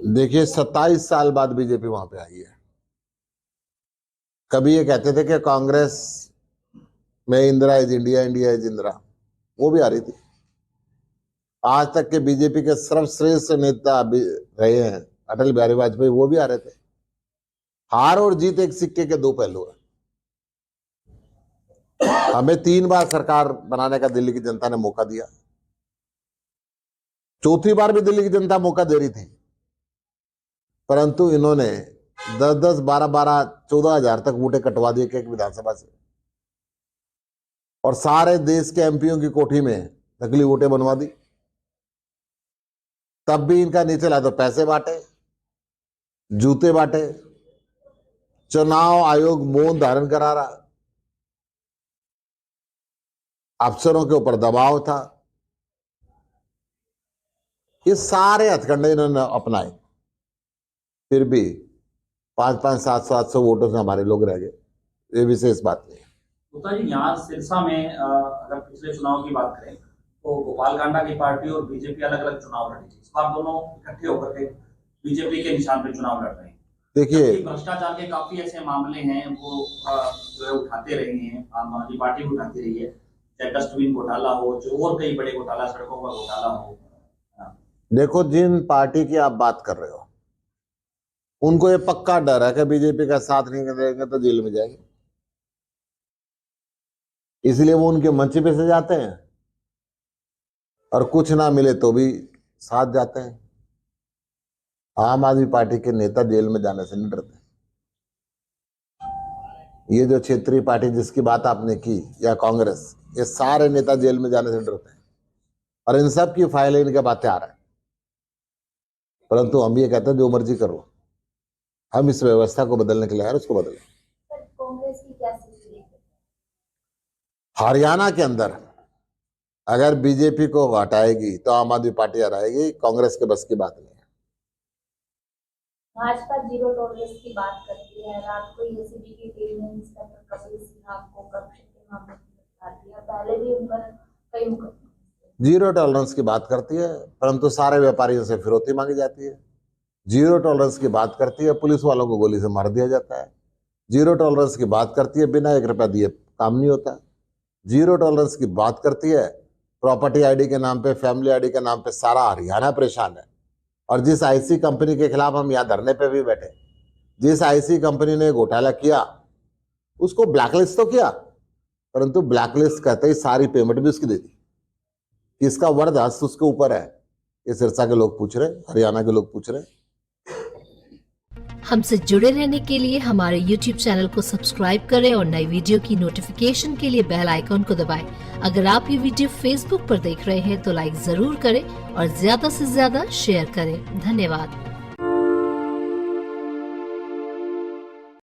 देखिए 27 साल बाद बीजेपी वहां पे आई है। कभी ये कहते थे कि कांग्रेस में Indira is India, India is Indira, वो भी आ रही थी। आज तक के बीजेपी के सर्वश्रेष्ठ नेता रहे हैं अटल बिहारी वाजपेयी, वो भी आ रहे थे। हार और जीत एक सिक्के के दो पहलू है। हमें 3 बार सरकार बनाने का दिल्ली की जनता ने मौका दिया। चौथी बार भी दिल्ली की जनता मौका दे रही थी, परंतु इन्होंने 10-10, 12-12, 14,000 तक वोटें कटवा दिए एक विधानसभा से, और सारे देश के एमपीओ की कोठी में नकली वोटें बनवा दी। तब भी इनका नहीं चला तो पैसे बांटे, जूते बांटे, चुनाव आयोग मौन धारण करा रहा, अफसरों के ऊपर दबाव था। ये सारे हथकंडे इन्होंने अपनाए, फिर भी 5-5, 700 वोटों से हमारे लोग रह गए। ये विशेष बात नहीं है। जी, यहाँ सिरसा में अगर पिछले चुनाव की बात करें तो गोपाल कांडा की पार्टी और बीजेपी अलग अलग चुनाव लड़ी थी। इस बार दोनों इकट्ठे होकर के बीजेपी के निशान पर चुनाव लड़ रहे हैं। देखिए, भ्रष्टाचार के काफी ऐसे मामले हैं वो जो है उठाते रहे हैं, आम आदमी पार्टी उठाती रही है, चाहे डस्टबिन घोटाला हो, जो और कई बड़े घोटाला, सड़कों का घोटाला हो। देखो, जिन पार्टी की आप बात कर रहे हो उनको ये पक्का डर है कि बीजेपी का साथ नहीं देंगे तो जेल में जाएंगे, इसलिए वो उनके मंच पे से जाते हैं, और कुछ ना मिले तो भी साथ जाते हैं। आम आदमी पार्टी के नेता जेल में जाने से नहीं डरते। ये जो क्षेत्रीय पार्टी जिसकी बात आपने की, या कांग्रेस, ये सारे नेता जेल में जाने से डरते हैं, और इन सब की फाइलें इनके बातें आ रहा है। परंतु हम ये कहते हैं जो मर्जी करो, हम इस व्यवस्था को बदलने के लिए आए, उसको बदलें। कांग्रेस की क्या स्थिति है? हरियाणा के अंदर अगर बीजेपी को हटाएगी तो आम आदमी पार्टी हराएगी, कांग्रेस के बस की बात नहीं है। भाजपा जीरो टॉलरेंस की बात करती है। रात को एसीबी की टीम ने इंस्पेक्टर कपिल सिन्हा को करप्शन के मामले में गिरफ्तार किया। पहले भी उन पर कई मुकदमे। जीरो टॉलरेंस की बात करती है, परंतु सारे व्यापारियों से फिरौती मांगी जाती है। जीरो टॉलरेंस की बात करती है, पुलिस वालों को गोली से मार दिया जाता है। जीरो टॉलरेंस की बात करती है, बिना 1 रुपया दिए काम नहीं होता। जीरो टॉलरेंस की बात करती है, प्रॉपर्टी आईडी के नाम पे, फैमिली आईडी के नाम पे सारा हरियाणा परेशान है। और जिस आईसी कंपनी के खिलाफ हम यहाँ धरने पे भी बैठे, जिस आईसी कंपनी ने घोटाला किया उसको ब्लैकलिस्ट तो किया, परंतु ब्लैकलिस्ट कहते ही सारी पेमेंट भी उसकी दे दी। इसका वर्द हस्त उसके ऊपर है। ये सिरसा के लोग पूछ रहे, हरियाणा के लोग पूछ रहे। हमसे जुड़े रहने के लिए हमारे YouTube चैनल को सब्सक्राइब करें और नई वीडियो की नोटिफिकेशन के लिए बेल आइकॉन को दबाएं। अगर आप ये वीडियो Facebook पर देख रहे हैं तो लाइक जरूर करें और ज्यादा से ज्यादा शेयर करें। धन्यवाद।